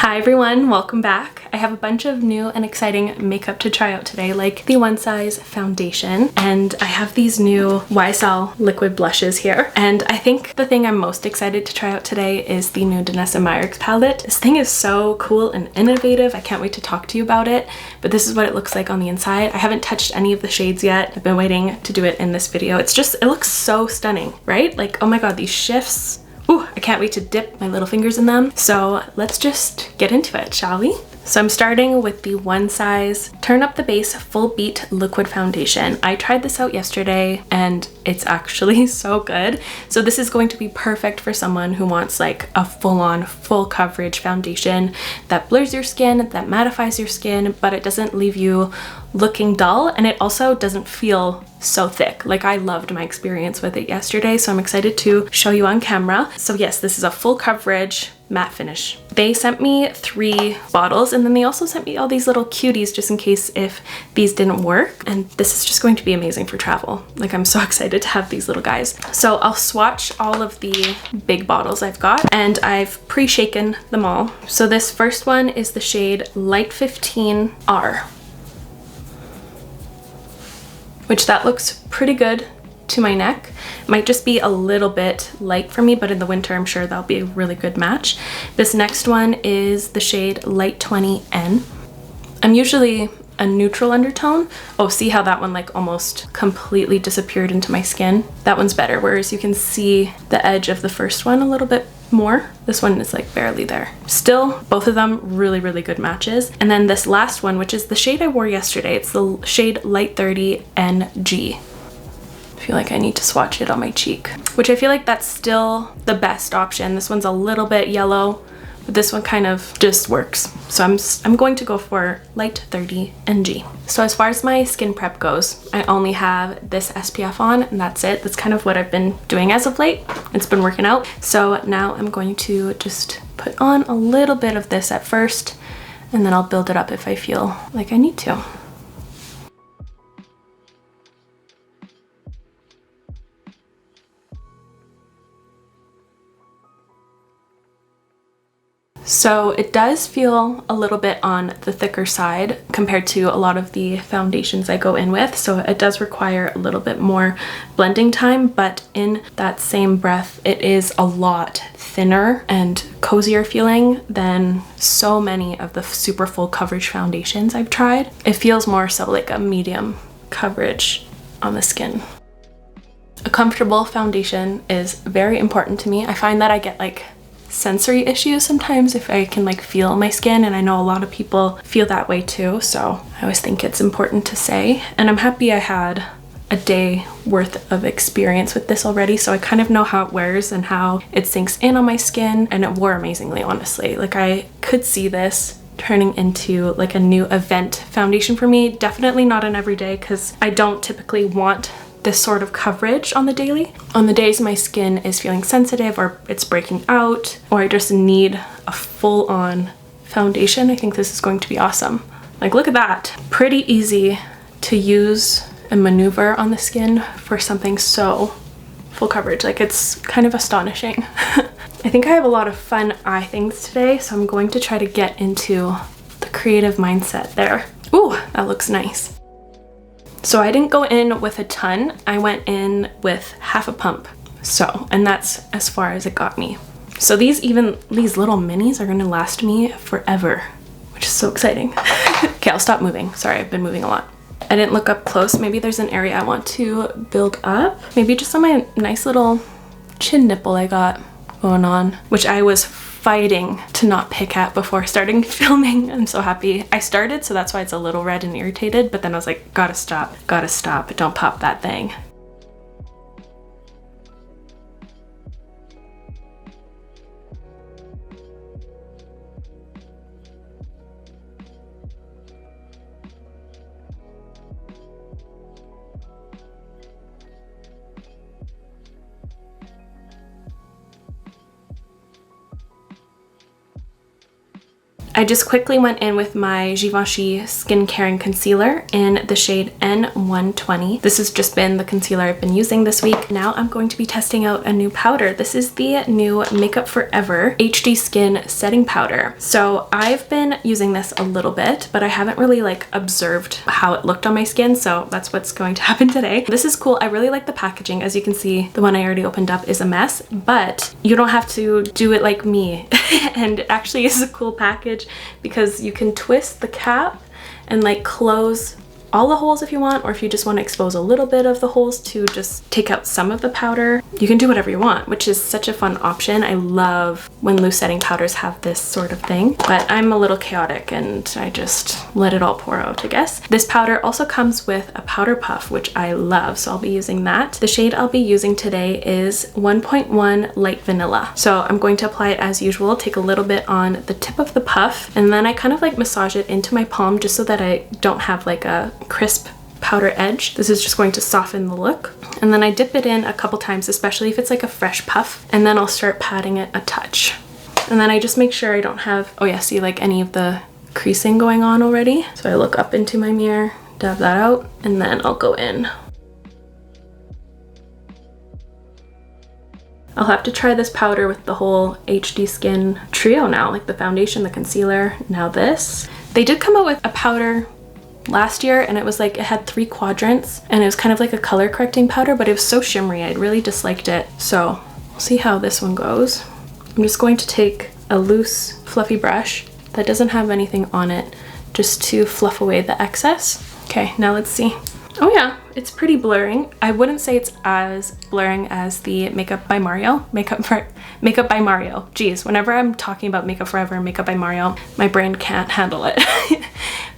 Hi everyone, welcome back. I have a bunch of new and exciting makeup to try out today, like the One Size foundation, and I have these new YSL liquid blushes here. And I think the thing I'm most excited to try out today is the new Danessa Myricks palette. This thing is so cool and innovative. I can't wait to talk to you about it, but this is what it looks like on the inside. I haven't touched any of the shades yet. I've been waiting to do it in this video. It looks so stunning, right? Like, oh my god, these shifts. Ooh, I can't wait to dip my little fingers in them. So let's just get into it, shall we? So I'm starting with the One Size Turn Up the Base Full Beat Liquid Foundation. I tried this out yesterday and it's actually so good. So this is going to be perfect for someone who wants like a full-on, full coverage foundation that blurs your skin, that mattifies your skin, but it doesn't leave you looking dull, and it also doesn't feel so thick. Like, I loved my experience with it yesterday, so I'm excited to show you on camera. So yes, this is a full coverage matte finish. They sent me 3 bottles, and then they also sent me all these little cuties just in case if these didn't work, and this is just going to be amazing for travel. Like, I'm so excited to have these little guys. So I'll swatch all of the big bottles I've got, and I've pre-shaken them all. So this first one is the shade Light 15R, which that looks pretty good to my neck. Might just be a little bit light for me, but in the winter I'm sure that'll be a really good match. This next one is the shade Light 20N. I'm usually a neutral undertone. Oh, see how that one like almost completely disappeared into my skin? That one's better, whereas you can see the edge of the first one a little bit more. This one is like barely there. Still, both of them really, really good matches. And then this last one, which is the shade I wore yesterday, it's the shade Light 30 NG. I feel like I need to swatch it on my cheek, which I feel like that's still the best option. This one's a little bit yellow, but this one kind of just works. So I'm going to go for Light 30 NG. So as far as my skin prep goes, I only have this SPF on and that's it. That's kind of what I've been doing as of late. It's been working out. So now I'm going to just put on a little bit of this at first, and then I'll build it up if I feel like I need to. So it does feel a little bit on the thicker side compared to a lot of the foundations I go in with. So it does require a little bit more blending time, but in that same breath, it is a lot thinner and cozier feeling than so many of the super full coverage foundations I've tried. It feels more so like a medium coverage on the skin. A comfortable foundation is very important to me. I find that I get like sensory issues sometimes if I can like feel my skin, and I know a lot of people feel that way too, so I always think it's important to say. And I'm happy I had a day worth of experience with this already, so I kind of know how it wears and how it sinks in on my skin, and it wore amazingly, honestly. Like, I could see this turning into like a new event foundation for me. Definitely not an everyday, because I don't typically want this sort of coverage on the daily. On the days my skin is feeling sensitive or it's breaking out, or I just need a full-on foundation, I think this is going to be awesome. Like, look at that. Pretty easy to use and maneuver on the skin for something so full coverage. Like, it's kind of astonishing. I think I have a lot of fun eye things today, so I'm going to try to get into the creative mindset there. Ooh, that looks nice. So I didn't go in with a ton, I went in with half a pump. So, and that's as far as it got me. So these little minis are gonna last me forever, which is so exciting. Okay, I'll stop moving. Sorry, I've been moving a lot. I didn't look up close. Maybe there's an area I want to build up. Maybe just on my nice little chin nipple I got going on, which I was fighting to not pick at before starting filming. I'm so happy I started, so that's why it's a little red and irritated, but then I was like, gotta stop, don't pop that thing. I just quickly went in with my Givenchy Skin Caring Concealer in the shade N120. This has just been the concealer I've been using this week. Now I'm going to be testing out a new powder. This is the new Makeup Forever HD Skin Setting Powder. So I've been using this a little bit, but I haven't really like observed how it looked on my skin, so that's what's going to happen today. This is cool. I really like the packaging. As you can see, the one I already opened up is a mess, but you don't have to do it like me. And it actually is a cool package because you can twist the cap and like close all the holes if you want, or if you just want to expose a little bit of the holes to just take out some of the powder, you can do whatever you want, which is such a fun option. I love when loose setting powders have this sort of thing, but I'm a little chaotic and I just let it all pour out, I guess. This powder also comes with a powder puff, which I love, so I'll be using that. The shade I'll be using today is 1.1 Light Vanilla. So I'm going to apply it as usual, take a little bit on the tip of the puff, and then I kind of like massage it into my palm just so that I don't have like a crisp powder edge. This is just going to soften the look. And then I dip it in a couple times, especially if it's like a fresh puff, and then I'll start patting it a touch. And then I just make sure I don't have, oh yeah, see like any of the creasing going on already. So I look up into my mirror, dab that out, and then I'll go in. I'll have to try this powder with the whole HD Skin trio now, like the foundation, the concealer, now this. They did come out with a powder last year, and it was like, it had 3 quadrants, and it was kind of like a color correcting powder, but it was so shimmery, I really disliked it. So we'll see how this one goes. I'm just going to take a loose fluffy brush that doesn't have anything on it just to fluff away the excess. Okay, now let's see. Oh yeah, it's pretty blurring. I wouldn't say it's as blurring as the Makeup by Mario. Makeup by Mario. Geez, whenever I'm talking about Makeup Forever and Makeup by Mario, my brain can't handle it.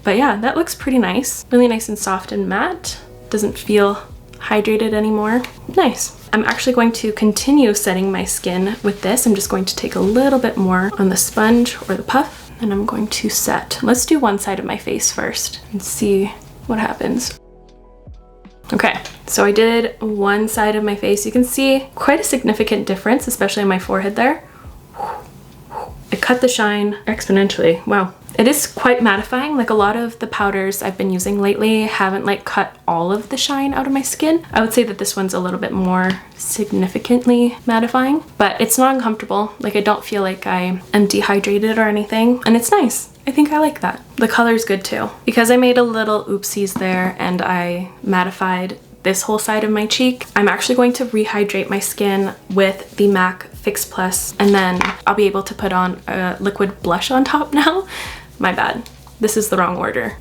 But yeah, that looks pretty nice. Really nice and soft and matte. Doesn't feel hydrated anymore. Nice. I'm actually going to continue setting my skin with this. I'm just going to take a little bit more on the sponge or the puff, and I'm going to set. Let's do one side of my face first and see what happens. Okay, so I did one side of my face. You can see quite a significant difference, especially on my forehead there. It cut the shine exponentially. Wow. It is quite mattifying. Like a lot of the powders I've been using lately haven't like cut all of the shine out of my skin. I would say that this one's a little bit more significantly mattifying, but it's not uncomfortable. Like I don't feel like I am dehydrated or anything, and it's nice. I think I like that. The color's good too. Because I made a little oopsies there and I mattified this whole side of my cheek, I'm actually going to rehydrate my skin with the MAC Fix Plus, and then I'll be able to put on a liquid blush on top now. My bad. This is the wrong order.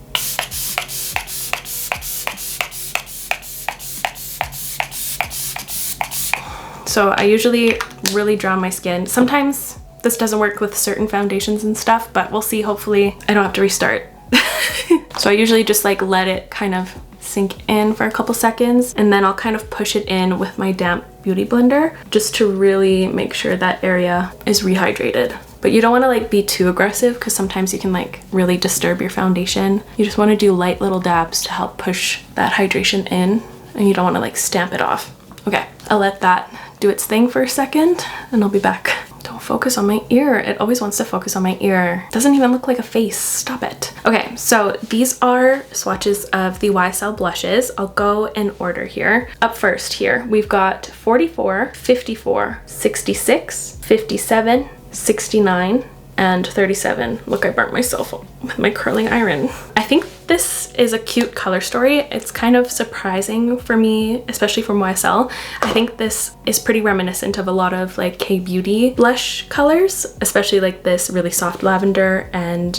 So I usually really draw my skin. Sometimes this doesn't work with certain foundations and stuff, but we'll see. Hopefully I don't have to restart. So I usually just like let it kind of sink in for a couple seconds, and then I'll kind of push it in with my damp beauty blender just to really make sure that area is rehydrated. But you don't want to like be too aggressive because sometimes you can like really disturb your foundation. You just want to do light little dabs to help push that hydration in, and you don't want to like stamp it off. Okay, I'll let that do its thing for a second and I'll be back. Don't focus on my ear. It always wants to focus on my ear. It doesn't even look like a face. Stop it. Okay, so these are swatches of the YSL blushes. I'll go in order here. Up first here, we've got 44, 54, 66, 57, 69, and 37. Look, I burnt myself with my curling iron. I think this is a cute color story. It's kind of surprising for me, especially from YSL. I think this is pretty reminiscent of a lot of like K-beauty blush colors, especially like this really soft lavender and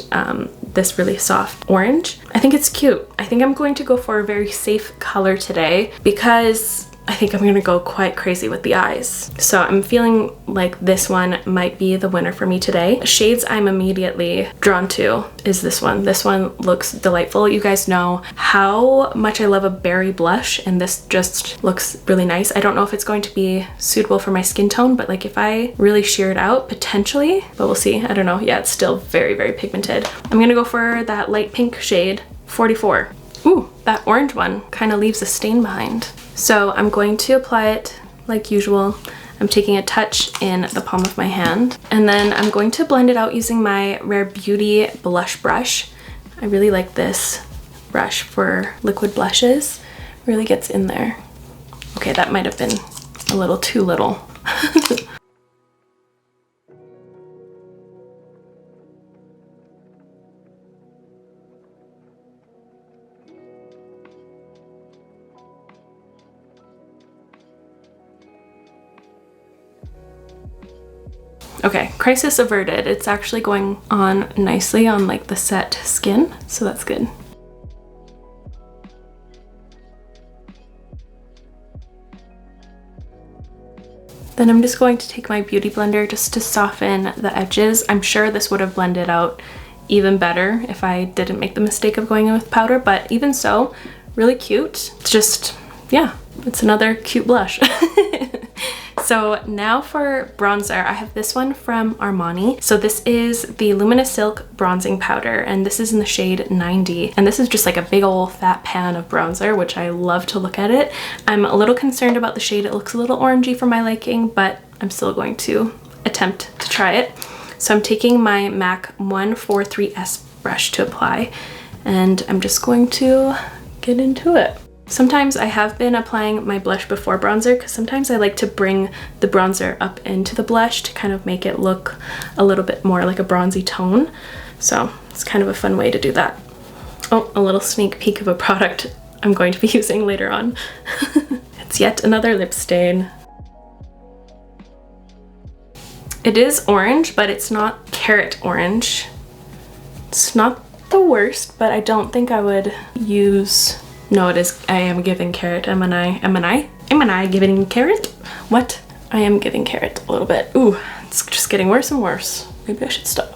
this really soft orange. I think it's cute. I think I'm going to go for a very safe color today because I think I'm gonna go quite crazy with the eyes. So I'm feeling like this one might be the winner for me today. Shades I'm immediately drawn to is this one. This one looks delightful. You guys know how much I love a berry blush, and this just looks really nice. I don't know if it's going to be suitable for my skin tone, but like if I really shear it out, potentially, but we'll see. I don't know. Yeah, it's still very, very pigmented. I'm gonna go for that light pink shade, 44. Ooh, that orange one kind of leaves a stain behind. So I'm going to apply it like usual. I'm taking a touch in the palm of my hand, and then I'm going to blend it out using my Rare Beauty blush brush. I really like this brush for liquid blushes. Really gets in there. Okay, that might have been a little too little. Okay, crisis averted. It's actually going on nicely on like the set skin, so that's good. Then I'm just going to take my beauty blender just to soften the edges. I'm sure this would have blended out even better if I didn't make the mistake of going in with powder, but even so, really cute. It's just, yeah, it's another cute blush. So now for bronzer, I have this one from Armani. So this is the Luminous Silk Bronzing Powder, and this is in the shade 90. And this is just like a big old fat pan of bronzer, which I love to look at it. I'm a little concerned about the shade. It looks a little orangey for my liking, but I'm still going to attempt to try it. So I'm taking my MAC 143S brush to apply, and I'm just going to get into it. Sometimes I have been applying my blush before bronzer because sometimes I like to bring the bronzer up into the blush to kind of make it look a little bit more like a bronzy tone. So it's kind of a fun way to do that. Oh, a little sneak peek of a product I'm going to be using later on. It's yet another lip stain. It is orange, but it's not carrot orange. It's not the worst, but I don't think I would use... No, it is. I am giving carrot. Am I giving carrot? What? I am giving carrot a little bit. Ooh, it's just getting worse and worse. Maybe I should stop.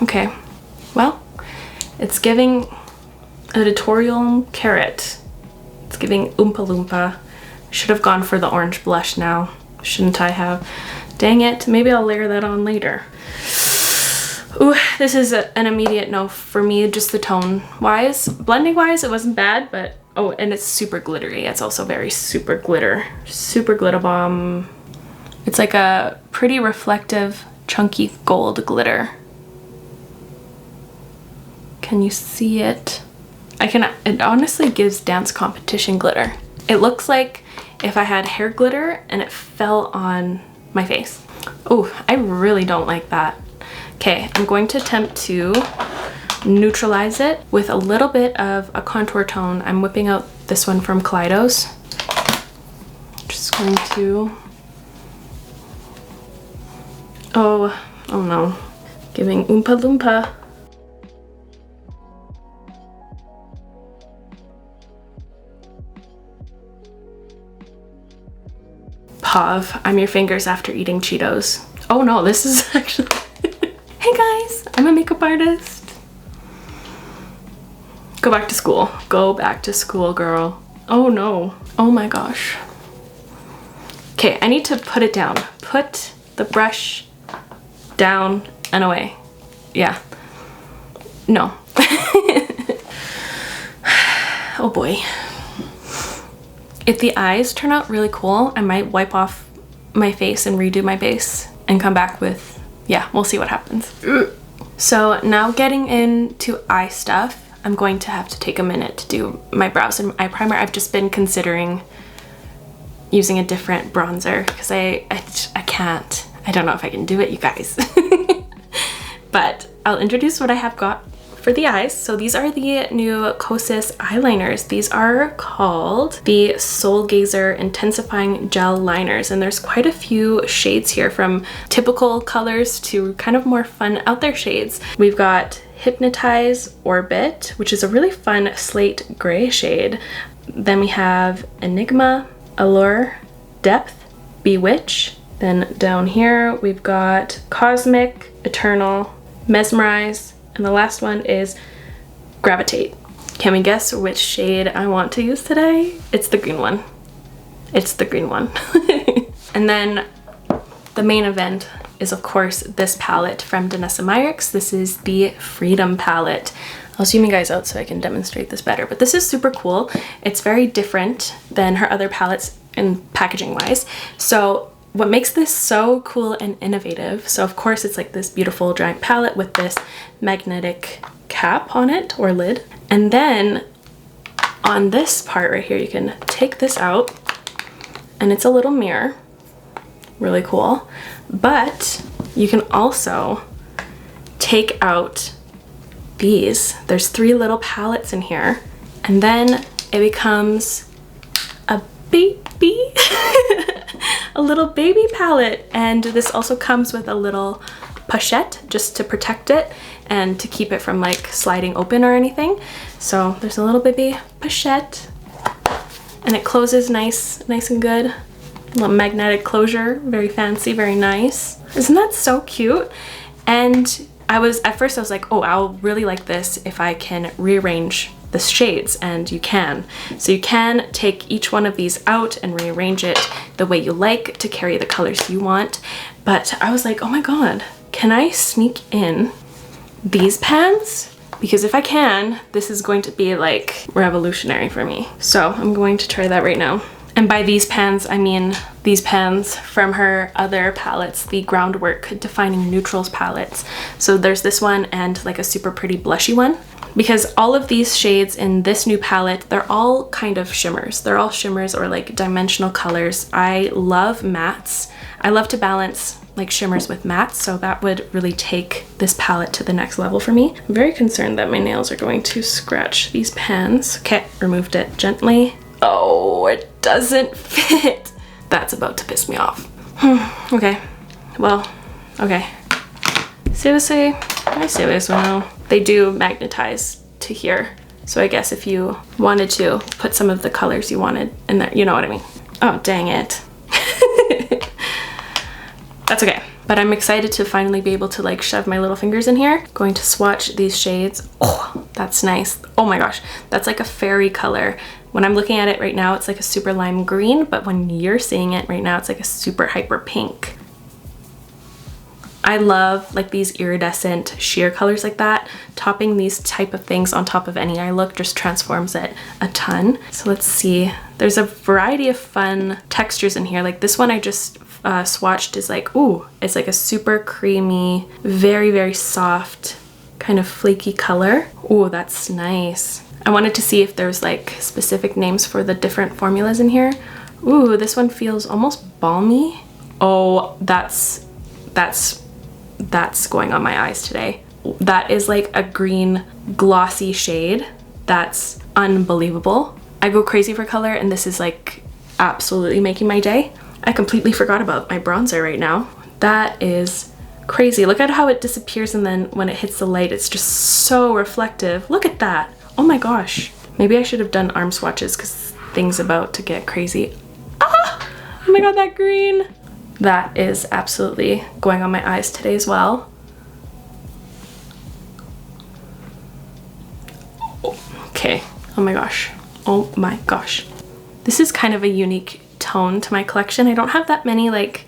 Okay. Well, it's giving editorial carrot. It's giving Oompa Loompa. Should have gone for the orange blush now. Shouldn't I have? Dang it. Maybe I'll layer that on later. Ooh, this is an immediate no for me, just the tone wise. Blending wise, it wasn't bad, but oh, and it's super glittery. It's also very super glitter. Super glitter bomb. It's like a pretty reflective, chunky gold glitter. Can you see it? It honestly gives dance competition glitter. It looks like if I had hair glitter and it fell on my face. Oh, I really don't like that. Okay, I'm going to attempt to neutralize it with a little bit of a contour tone. I'm whipping out this one from Kaleidos. Just going to... Oh no. Giving Oompa Loompa. Pav, I'm your fingers after eating Cheetos. Oh no, this is actually... Hey guys, I'm a makeup artist. Go back to school. Go back to school, girl. Oh no. Oh my gosh. Okay, I need to put it down. Put the brush down and away. Yeah. No. Oh boy. If the eyes turn out really cool, I might wipe off my face and redo my base and come back with, yeah, we'll see what happens. So now getting into eye stuff, I'm going to have to take a minute to do my brows and eye primer. I've just been considering using a different bronzer because I can't. I don't know if I can do it, you guys. But I'll introduce what I have got for the eyes. So these are the new KOSAS eyeliners. These are called the Soulgazer Intensifying Gel Liners, and there's quite a few shades here, from typical colors to kind of more fun out there shades. We've got Hypnotize Orbit, which is a really fun slate gray shade. Then we have Enigma, Allure, Depth, Bewitch. Then down here we've got Cosmic, Eternal, Mesmerize, and the last one is Gravitate. Can we guess which shade I want to use today? It's the green one. It's the green one. And then the main event is of course this palette from Danessa Myricks. This is the Freedom palette. I'll zoom you guys out so I can demonstrate this better, but this is super cool. It's very different than her other palettes in packaging wise. So what makes this so cool and innovative, so of course it's like this beautiful giant palette with this magnetic cap on it or lid. And then on this part right here, you can take this out and it's a little mirror, really cool. But you can also take out these. There's 3 little palettes in here, and then it becomes a baby, a little baby palette. And this also comes with a little pochette just to protect it and to keep it from like sliding open or anything. So there's a little baby pochette, and it closes nice and good. Little magnetic closure, very fancy, very nice. Isn't that so cute? And at first I was like, oh, I'll really like this if I can rearrange the shades, and you can. So you can take each one of these out and rearrange it the way you like to carry the colors you want. But I was like, oh my god, can I sneak in these pans? Because if I can, this is going to be like revolutionary for me. So I'm going to try that right now. And by these pans, I mean these pans from her other palettes, the Groundwork Defining Neutrals palettes. So there's this one and like a super pretty blushy one. Because all of these shades in this new palette, they're all kind of shimmers. They're all shimmers or like dimensional colors. I love mattes. I love to balance like shimmers with mattes, so that would really take this palette to the next level for me. I'm very concerned that my nails are going to scratch these pans. Okay, removed it gently. Oh, it doesn't fit. That's about to piss me off. Okay, well, okay. Seriously, I seriously know. They do magnetize to here. So I guess if you wanted to put some of the colors you wanted in there, you know what I mean. Oh, dang it. That's okay. But I'm excited to finally be able to like shove my little fingers in here. Going to swatch these shades. Oh, that's nice. Oh my gosh, that's like a fairy color. When I'm looking at it right now, it's like a super lime green, but when you're seeing it right now, it's like a super hyper pink. I love like these iridescent sheer colors like that. Topping these type of things on top of any eye look just transforms it a ton. So let's see. There's a variety of fun textures in here. Like this one I just swatched is like, ooh, it's like a super creamy, very soft, kind of flaky color. Ooh, that's nice. I wanted to see if there's like specific names for the different formulas in here. Ooh, this one feels almost balmy. Oh, that's going on my eyes today. That is like a green glossy shade. That's unbelievable. I go crazy for color, and this is like absolutely making my day. I completely forgot about my bronzer right now. That is crazy. Look at how it disappears, and then when it hits the light, it's just so reflective. Look at that. Oh my gosh. Maybe I should have done arm swatches because things about to get crazy. Ah! Oh my god, that green. That is absolutely going on my eyes today as well. Okay. Oh my gosh. Oh my gosh. This is kind of a unique tone to my collection. I don't have that many like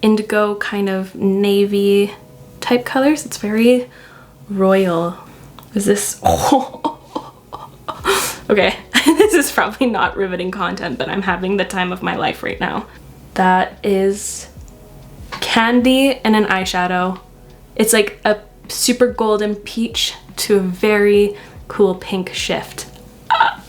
indigo kind of navy type colors. It's very royal. Is this? Okay, this is probably not riveting content, but I'm having the time of my life right now. That is candy and an eyeshadow. It's like a super golden peach to a very cool pink shift. Ah.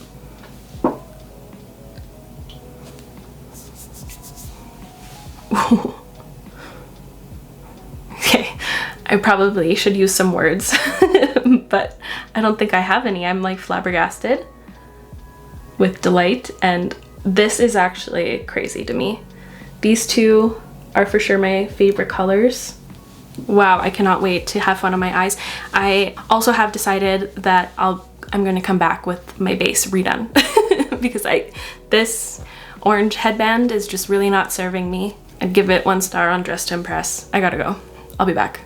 Okay, I probably should use some words, but I don't think I have any. I'm like flabbergasted with delight, and this is actually crazy to me. These two are for sure my favorite colors. Wow, I cannot wait to have fun on my eyes. I also have decided that I'm going to come back with my base redone because this orange headband is just really not serving me. I'd give it 1 star on Dress to Impress. I gotta go. I'll be back.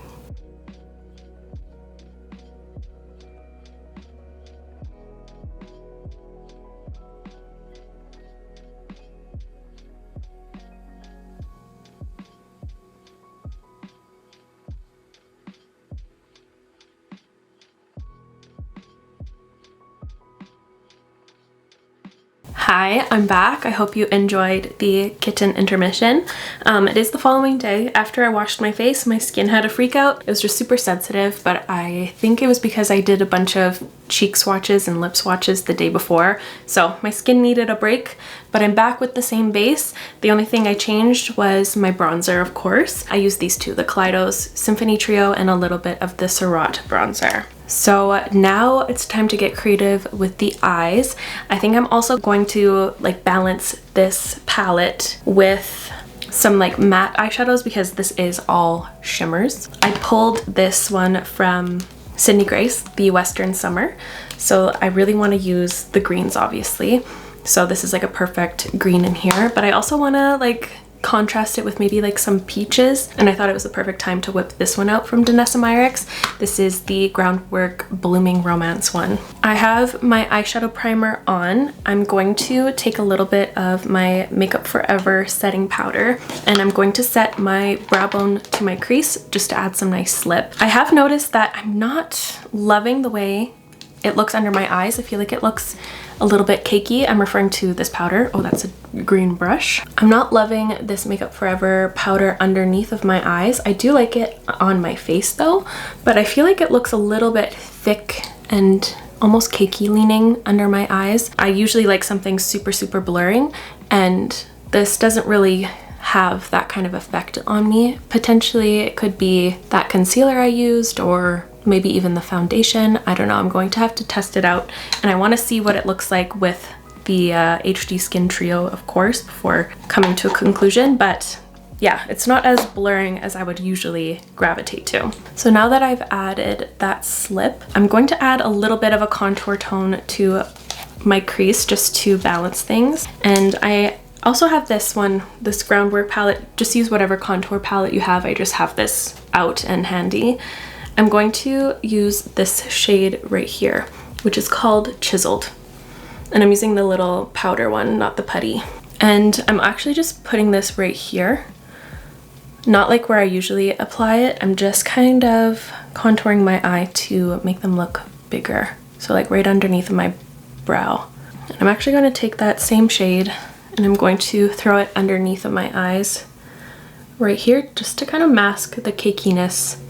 Hi, I'm back. I hope you enjoyed the kitten intermission. It is the following day. After I washed my face, my skin had a freak out. It was just super sensitive, but I think it was because I did a bunch of cheek swatches and lip swatches the day before. So my skin needed a break, but I'm back with the same base. The only thing I changed was my bronzer, of course. I used these two, the Kaleidos Symphony Trio and a little bit of the SURRATT bronzer. So now it's time to get creative with the eyes. I think I'm also going to like balance this palette with some like matte eyeshadows because this is all shimmers. I pulled this one from Sydney Grace, the Western Summer. So I really want to use the greens, obviously. So this is like a perfect green in here, but I also want to like contrast it with maybe like some peaches, and I thought it was the perfect time to whip this one out from Danessa Myricks. This is the Groundwork Blooming Romance one. I have my eyeshadow primer on. I'm going to take a little bit of my Makeup Forever setting powder and I'm going to set my brow bone to my crease just to add some nice slip. I have noticed that I'm not loving the way it looks under my eyes. I feel like it looks a little bit cakey. I'm referring to this powder. Oh, that's a green brush. I'm not loving this Makeup Forever powder underneath of my eyes. I do like it on my face though, but I feel like it looks a little bit thick and almost cakey leaning under my eyes. I usually like something super, super blurring, and this doesn't really have that kind of effect on me. Potentially it could be that concealer I used, or maybe even the foundation. I don't know. I'm going to have to test it out, and I want to see what it looks like with the HD Skin Trio, of course, before coming to a conclusion. But yeah, it's not as blurring as I would usually gravitate to. So now that I've added that slip, I'm going to add a little bit of a contour tone to my crease just to balance things. And I also have this one, this Groundwork palette. Just use whatever contour palette you have. I just have this out and handy. I'm going to use this shade right here, which is called Chiseled. And I'm using the little powder one, not the putty. And I'm actually just putting this right here. Not like where I usually apply it. I'm just kind of contouring my eye to make them look bigger. So like right underneath my brow. And I'm actually going to take that same shade and I'm going to throw it underneath of my eyes right here, just to kind of mask the cakiness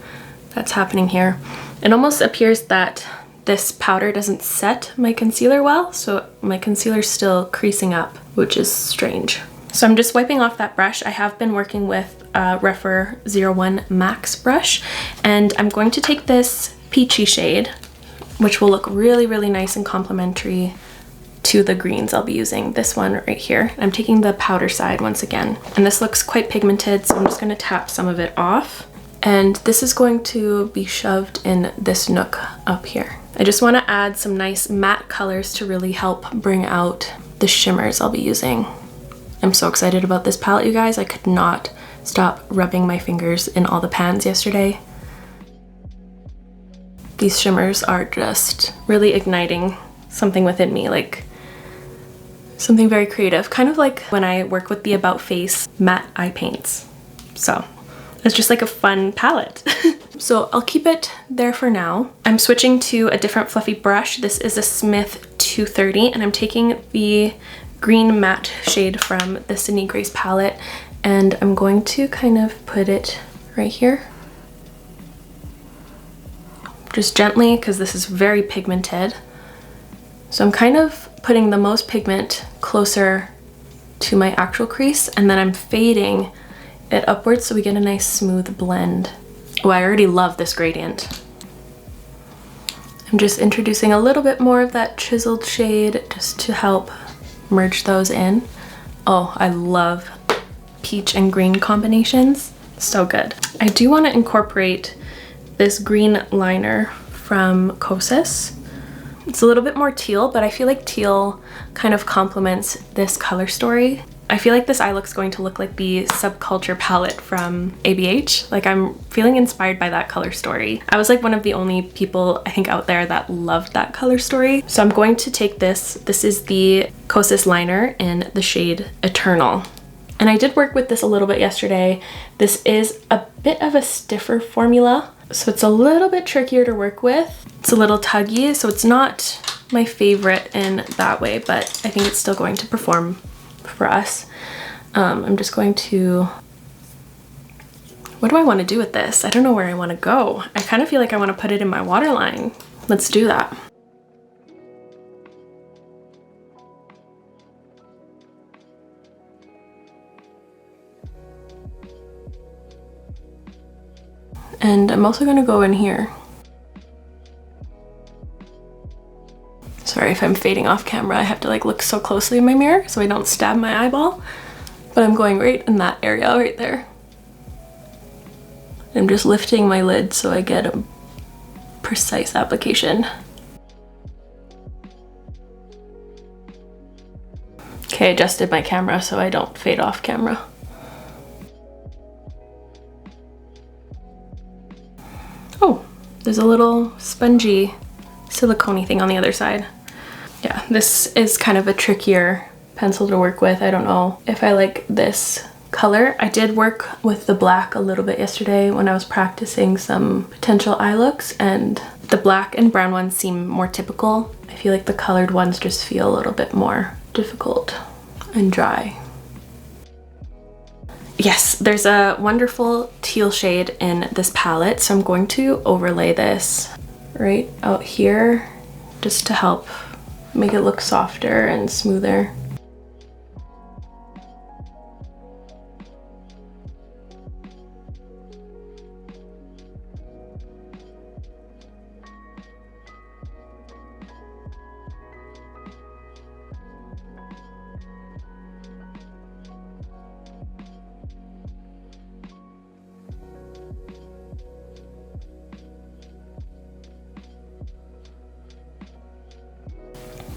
that's happening here. It almost appears that this powder doesn't set my concealer well, so my concealer's still creasing up, which is strange. So I'm just wiping off that brush. I have been working with a Rephr 01 Max brush, and I'm going to take this peachy shade, which will look really, really nice and complementary to the greens I'll be using. This one right here. I'm taking the powder side once again, and this looks quite pigmented, so I'm just going to tap some of it off. And this is going to be shoved in this nook up here. I just want to add some nice matte colors to really help bring out the shimmers I'll be using. I'm so excited about this palette, you guys. I could not stop rubbing my fingers in all the pans yesterday. These shimmers are just really igniting something within me, like something very creative, kind of like when I work with the About Face matte eye paints. So it's just like a fun palette. So I'll keep it there for now. I'm switching to a different fluffy brush. This is a Smith 230, and I'm taking the green matte shade from the Sydney Grace palette, and I'm going to kind of put it right here. Just gently, because this is very pigmented. So I'm kind of putting the most pigment closer to my actual crease, and then I'm fading it upwards so we get a nice smooth blend. Oh, I already love this gradient. I'm just introducing a little bit more of that chiseled shade just to help merge those in. Oh, I love peach and green combinations. So good. I do want to incorporate this green liner from KOSAS. It's a little bit more teal, but I feel like teal kind of complements this color story. I feel like this eye look's going to look like the Subculture palette from ABH. Like, I'm feeling inspired by that color story. I was like one of the only people I think out there that loved that color story. So I'm going to take this. This is the KOSAS liner in the shade Eternal. And I did work with this a little bit yesterday. This is a bit of a stiffer formula. So it's a little bit trickier to work with. It's a little tuggy, so it's not my favorite in that way, but I think it's still going to perform for us. I'm just going to, what do I want to do with this? I don't know where I want to go. I kind of feel like I want to put it in my waterline. Let's do that. And I'm also going to go in here. Sorry if I'm fading off camera. I have to like look so closely in my mirror so I don't stab my eyeball. But I'm going right in that area right there. I'm just lifting my lid so I get a precise application. Okay, I adjusted my camera so I don't fade off camera. Oh, there's a little spongy silicone-y thing on the other side. Yeah, this is kind of a trickier pencil to work with. I don't know if I like this color. I did work with the black a little bit yesterday when I was practicing some potential eye looks, and the black and brown ones seem more typical. I feel like the colored ones just feel a little bit more difficult and dry. Yes, there's a wonderful teal shade in this palette, so I'm going to overlay this right out here just to help make it look softer and smoother.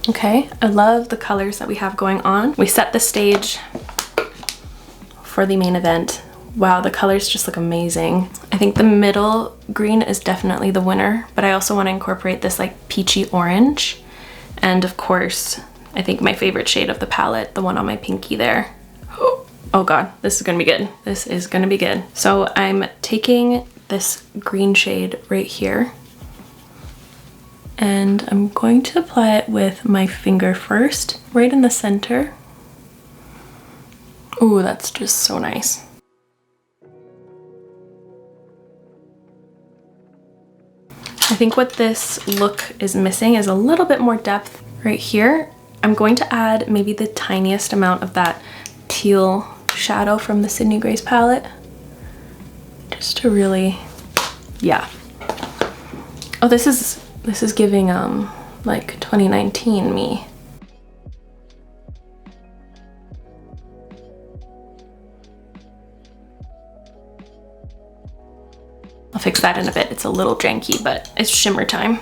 Okay, I love the colors that we have going on. We set the stage for the main event. Wow, the colors just look amazing. I think the middle green is definitely the winner, but I also want to incorporate this like peachy orange. And of course, I think my favorite shade of the palette, the one on my pinky there. Oh God, this is gonna be good. This is gonna be good. So I'm taking this green shade right here, and I'm going to apply it with my finger first, right in the center. Ooh, that's just so nice. I think what this look is missing is a little bit more depth right here. I'm going to add maybe the tiniest amount of that teal shadow from the Sydney Grace palette, just to really, yeah. Oh, this is giving like 2019 me. I'll fix that in a bit. It's a little janky, but it's shimmer time.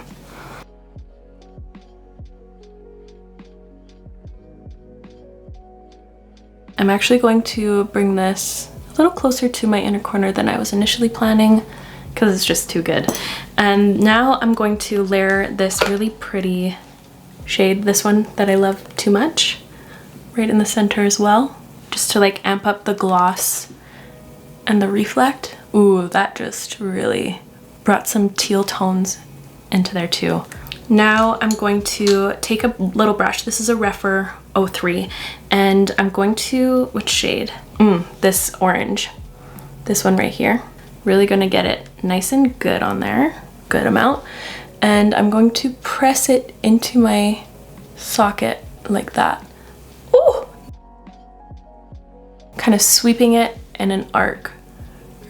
I'm actually going to bring this a little closer to my inner corner than I was initially planning, because it's just too good. And now I'm going to layer this really pretty shade, this one that I love too much, right in the center as well, just to like amp up the gloss and the reflect. Ooh, that just really brought some teal tones into there too. Now I'm going to take a little brush. This is a Rephr 03, and I'm going to, which shade? This orange, this one right here. Really gonna get it nice and good on there, good amount. And I'm going to press it into my socket like that. Ooh! Kind of sweeping it in an arc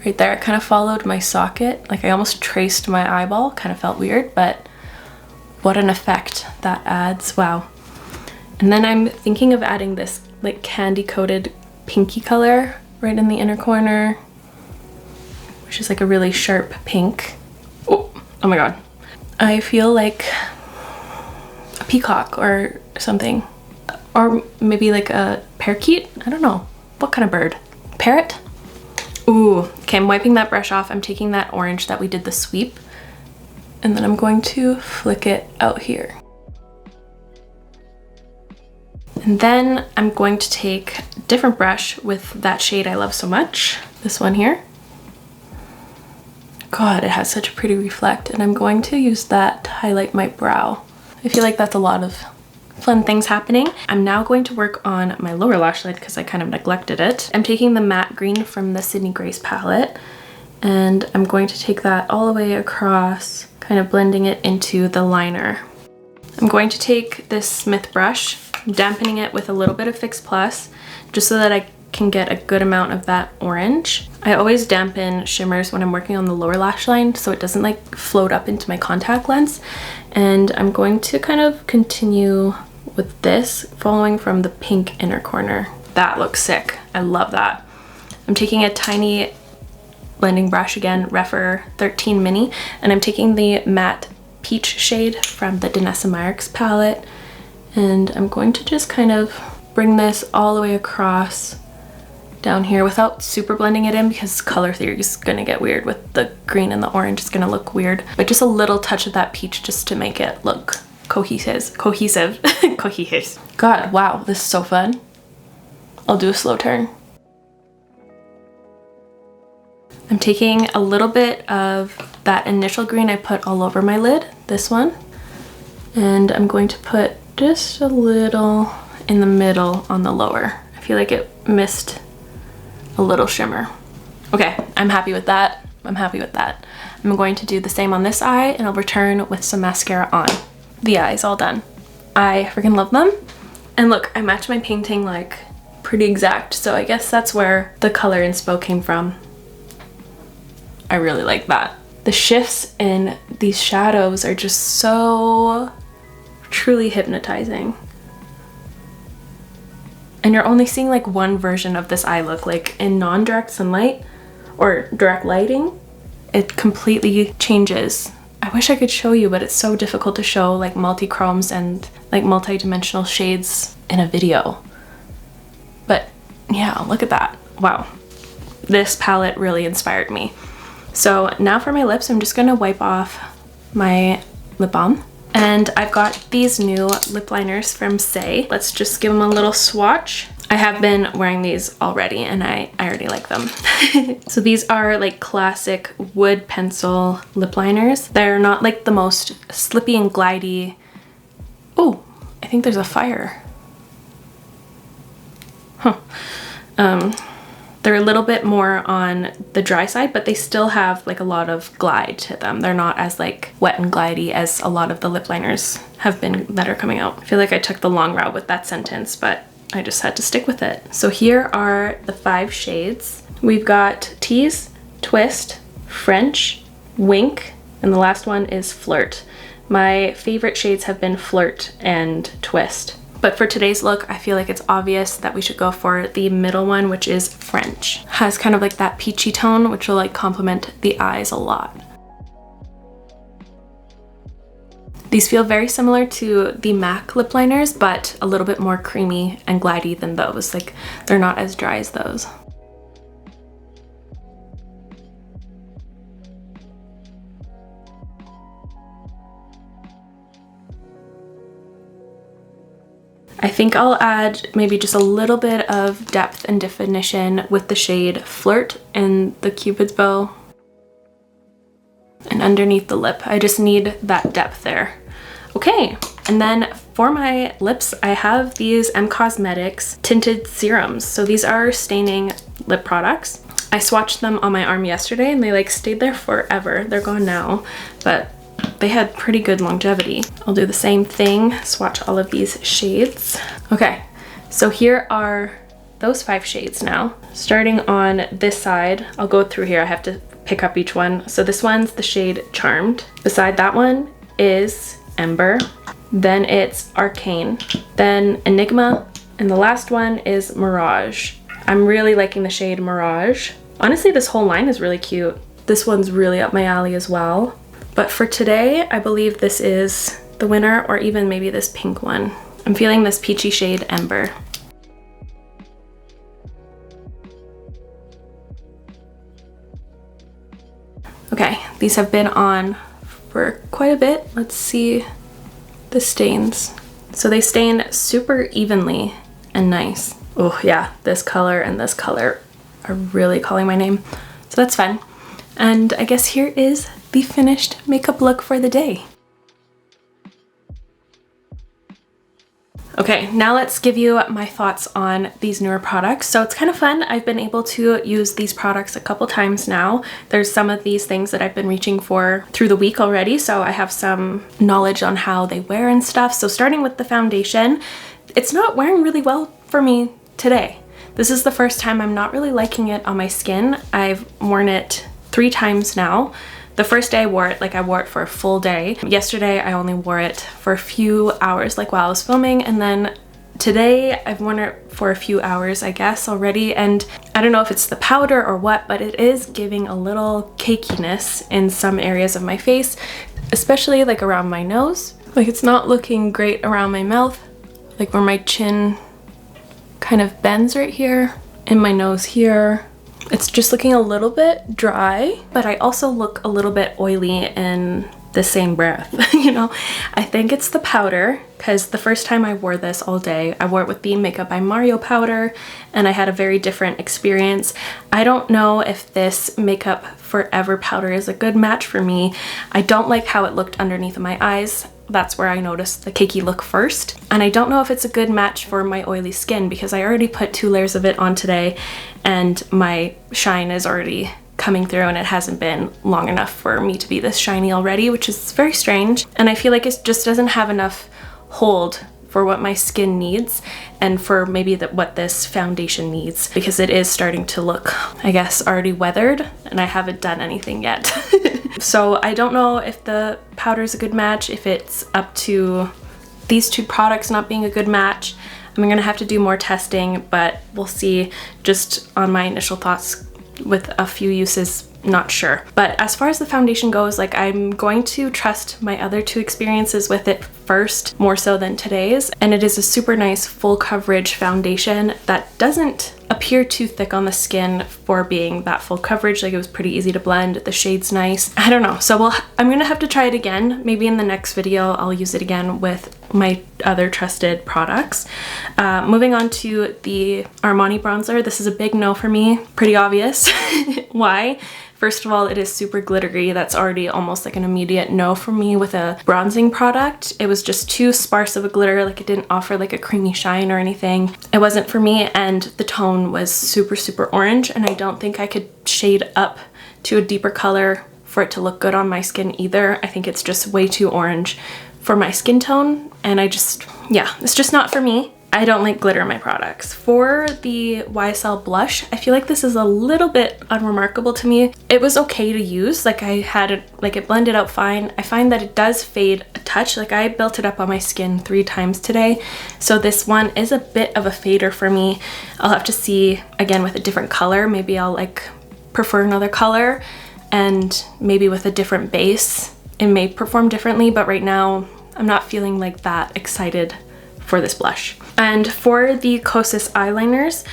right there. It kind of followed my socket, like I almost traced my eyeball. Kind of felt weird, but what an effect that adds, wow. And then I'm thinking of adding this like candy coated pinky color right in the inner corner, which is like a really sharp pink. Oh my God. I feel like a peacock or something, or maybe like a parakeet. I don't know. What kind of bird? Parrot? Ooh, okay, I'm wiping that brush off. I'm taking that orange that we did the sweep, and then I'm going to flick it out here. And then I'm going to take a different brush with that shade I love so much, this one here. God, it has such a pretty reflect, and I'm going to use that to highlight my brow. I feel like that's a lot of fun things happening. I'm now going to work on my lower lash line because I kind of neglected it. I'm taking the matte green from the Sydney Grace palette, and I'm going to take that all the way across, kind of blending it into the liner. I'm going to take this Smith brush, dampening it with a little bit of Fix Plus, just so that I can get a good amount of that orange. I always dampen shimmers when I'm working on the lower lash line so it doesn't like float up into my contact lens. And I'm going to kind of continue with this, following from the pink inner corner. That looks sick. I love that. I'm taking a tiny blending brush again, Refer 13 Mini, and I'm taking the matte peach shade from the Danessa Myricks palette, and I'm going to just kind of bring this all the way across down here without super blending it in, because color theory is gonna get weird with the green and the orange. It's gonna look weird, but just a little touch of that peach just to make it look cohesive. God, wow, this is so fun. I'll do a slow turn. I'm taking a little bit of that initial green I put all over my lid, this one, and I'm going to put just a little in the middle on the lower. I feel like it missed a little shimmer. Okay, I'm happy with that. I'm happy with that. I'm going to do the same on this eye, and I'll return with some mascara on. The eye's all done. I freaking love them. And look, I matched my painting like pretty exact, so I guess that's where the color inspo came from. I really like that. The shifts in these shadows are just so truly hypnotizing. And you're only seeing like one version of this eye look. Like in non-direct sunlight or direct lighting, it completely changes. I wish I could show you, but it's so difficult to show like multi-chromes and like multi-dimensional shades in a video. But yeah, look at that. Wow. This palette really inspired me. So now for my lips, I'm just gonna wipe off my lip balm. And I've got these new lip liners from Saie. Let's just give them a little swatch. I have been wearing these already, and I already like them. So these are like classic wood pencil lip liners. They're not like the most slippy and glidey. Oh, I think there's a fire. Huh. They're a little bit more on the dry side, but they still have like a lot of glide to them. They're not as like wet and glidey as a lot of the lip liners have been that are coming out. I feel like I took the long route with that sentence, but I just had to stick with it. So here are the 5 shades. We've got Tease, Twist, French, Wink, and the last one is Flirt. My favorite shades have been Flirt and Twist. But for today's look, I feel like it's obvious that we should go for the middle one, which is French. Has kind of like that peachy tone, which will like complement the eyes a lot. These feel very similar to the MAC lip liners, but a little bit more creamy and glidey than those. Like they're not as dry as those. I think I'll add maybe just a little bit of depth and definition with the shade Flirt and the Cupid's bow. And underneath the lip, I just need that depth there. Okay, and then for my lips, I have these Cosmetics tinted serums. So these are staining lip products. I swatched them on my arm yesterday and they like stayed there forever. They're gone now, but they had pretty good longevity. I'll do the same thing, swatch all of these shades. Okay, so here are those 5 shades now. Starting on this side, I'll go through here, I have to pick up each one. So this one's the shade Charmed. Beside that one is Ember. Then it's Arcane. Then Enigma. And the last one is Mirage. I'm really liking the shade Mirage. Honestly, this whole line is really cute. This one's really up my alley as well. But for today, I believe this is the winner, or even maybe this pink one. I'm feeling this peachy shade Ember. Okay, these have been on for quite a bit. Let's see the stains. So they stain super evenly and nice. Oh yeah, this color and this color are really calling my name. So that's fun. And I guess here is the finished makeup look for the day. Okay, now let's give you my thoughts on these newer products. So it's kind of fun. I've been able to use these products a couple times now. There's some of these things that I've been reaching for through the week already, so I have some knowledge on how they wear and stuff. So starting with the foundation, it's not wearing really well for me today. This is the first time I'm not really liking it on my skin. I've worn it 3 times now. The first day I wore it, I wore it for a full day. Yesterday I only wore it for a few hours, while I was filming, and then today I've worn it for a few hours, I guess, already, and I don't know if it's the powder or what, but it is giving a little cakiness in some areas of my face, especially around my nose. It's not looking great around my mouth, where my chin kind of bends right here, and my nose here. It's just looking a little bit dry, but I also look a little bit oily in the same breath, you know? I think it's the powder, because the first time I wore this all day, I wore it with the Makeup by Mario powder, and I had a very different experience. I don't know if this Makeup Forever powder is a good match for me. I don't like how it looked underneath of my eyes. That's where I noticed the cakey look first. And I don't know if it's a good match for my oily skin, because I already put 2 layers of it on today and my shine is already coming through, and it hasn't been long enough for me to be this shiny already, which is very strange. And I feel like it just doesn't have enough hold for what my skin needs and for maybe what this foundation needs, because it is starting to look, I guess, already weathered, and I haven't done anything yet. So I don't know if the powder is a good match, if it's up to these 2 products not being a good match. I'm gonna have to do more testing, but we'll see. Just on my initial thoughts with a few uses, not sure. But as far as the foundation goes, I'm going to trust my other 2 experiences with it first, more so than today's. And it is a super nice full coverage foundation that doesn't appear too thick on the skin for being that full coverage. It was pretty easy to blend. The shade's nice. I don't know. So I'm gonna have to try it again. Maybe in the next video I'll use it again with my other trusted products. Moving on to the Armani bronzer. This is a big no for me. Pretty obvious. Why? First of all, it is super glittery. That's already almost an immediate no for me with a bronzing product. It was just too sparse of a glitter. It didn't offer a creamy shine or anything. It wasn't for me, and the tone was super, super orange, and I don't think I could shade up to a deeper color for it to look good on my skin either. I think it's just way too orange for my skin tone, and yeah, it's just not for me. I don't like glitter in my products. For the YSL blush, I feel like this is a little bit unremarkable to me. It was okay to use. I had it, it blended out fine. I find that it does fade a touch. I built it up on my skin 3 times today. So this one is a bit of a fader for me. I'll have to see, again, with a different color. Maybe I'll prefer another color, and maybe with a different base, it may perform differently, but right now I'm not feeling that excited for this blush. And for the KOSAS eyeliners,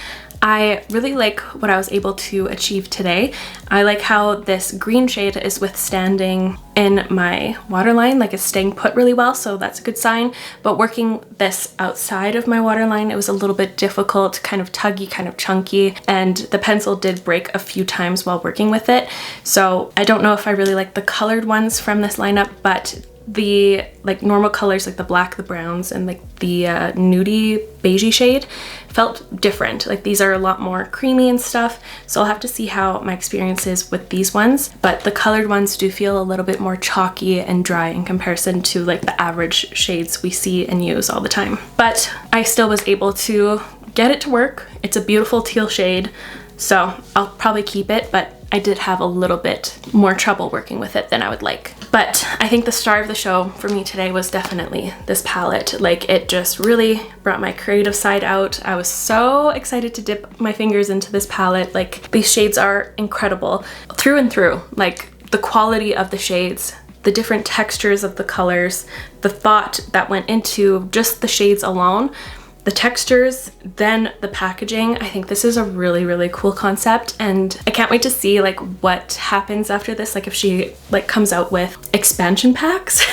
I really like what I was able to achieve today. I like how this green shade is withstanding in my waterline, it's staying put really well, so that's a good sign. But working this outside of my waterline, it was a little bit difficult, kind of tuggy, kind of chunky, and the pencil did break a few times while working with it. So I don't know if I really like the colored ones from this lineup, but the normal colors, the black, the browns, and the nudie beigey shade felt different. These are a lot more creamy and stuff, so I'll have to see how my experience is with these ones. But the colored ones do feel a little bit more chalky and dry in comparison to the average shades we see and use all the time. But I still was able to get it to work. It's a beautiful teal shade, so I'll probably keep it, but I did have a little bit more trouble working with it than I would like. But I think the star of the show for me today was definitely this palette. It just really brought my creative side out. I was so excited to dip my fingers into this palette. These shades are incredible through and through. The quality of the shades, the different textures of the colors, the thought that went into just the shades alone, the textures, then the packaging. I think this is a really, really cool concept, and I can't wait to see what happens after this. If she comes out with expansion packs.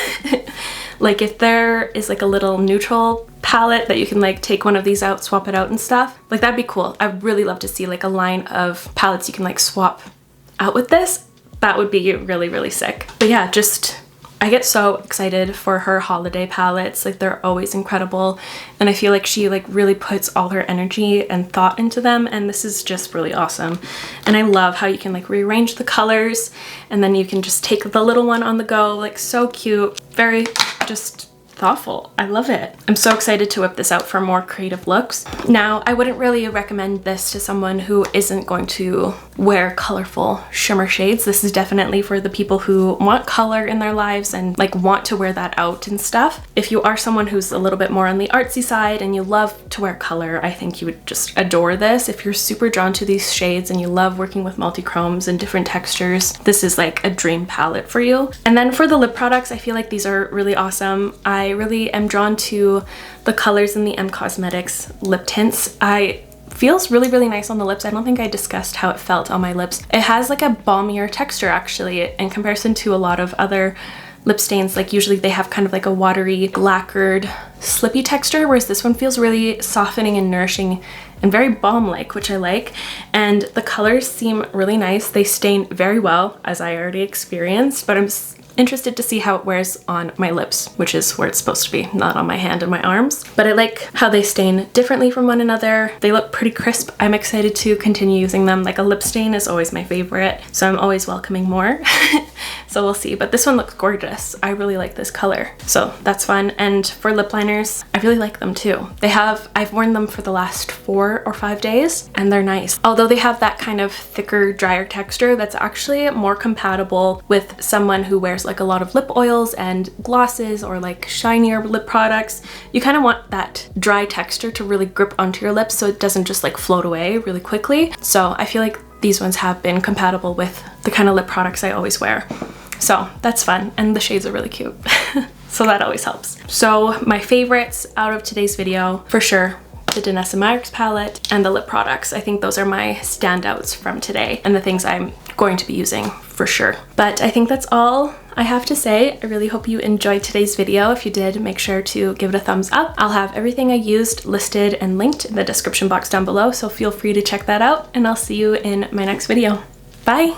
If there is a little neutral palette that you can take one of these out, swap it out and stuff, that'd be cool. I'd really love to see a line of palettes you can swap out with this. that would be really, really sick. But yeah, just I get so excited for her holiday palettes. Like, they're always incredible, and I feel like she like really puts all her energy and thought into them, and this is just really awesome. And I love how you can like rearrange the colors, and then you can just take the little one on the go. Like, so cute, very just thoughtful. I love it. I'm so excited to whip this out for more creative looks. Now, I wouldn't really recommend this to someone who isn't going to wear colorful shimmer shades. This is definitely for the people who want color in their lives and like want to wear that out and stuff. If you are someone who's a little bit more on the artsy side and you love to wear color, I think you would just adore this. If you're super drawn to these shades and you love working with multi-chromes and different textures, this is like a dream palette for you. And then for the lip products, I feel like these are really awesome. I really am drawn to the colors in the M Cosmetics lip tints. Feels really, really nice on the lips. I don't think I discussed how it felt on my lips. It has like a balmier texture actually in comparison to a lot of other lip stains. Like, usually they have kind of like a watery, lacquered, slippy texture, whereas this one feels really softening and nourishing and very balm-like, which I like. And the colors seem really nice. They stain very well, as I already experienced, but I'm interested to see how it wears on my lips, which is where it's supposed to be, not on my hand and my arms. But I like how they stain differently from one another. They look pretty crisp. I'm excited to continue using them. Like, a lip stain is always my favorite, so I'm always welcoming more. So we'll see, but this one looks gorgeous. I really like this color, so that's fun. And for lip liners, I really like them too. I've worn them for the last 4 or 5 days, and they're nice. Although they have that kind of thicker, drier texture that's actually more compatible with someone who wears like a lot of lip oils and glosses or like shinier lip products. You kind of want that dry texture to really grip onto your lips so it doesn't just like float away really quickly. So I feel like these ones have been compatible with the kind of lip products I always wear. So that's fun, and the shades are really cute. So that always helps. So my favorites out of today's video, for sure, the Danessa Myricks palette and the lip products. I think those are my standouts from today and the things I'm going to be using for sure. But I think that's all I have to say. I really hope you enjoyed today's video. If you did, make sure to give it a thumbs up. I'll have everything I used listed and linked in the description box down below, so feel free to check that out, and I'll see you in my next video. Bye!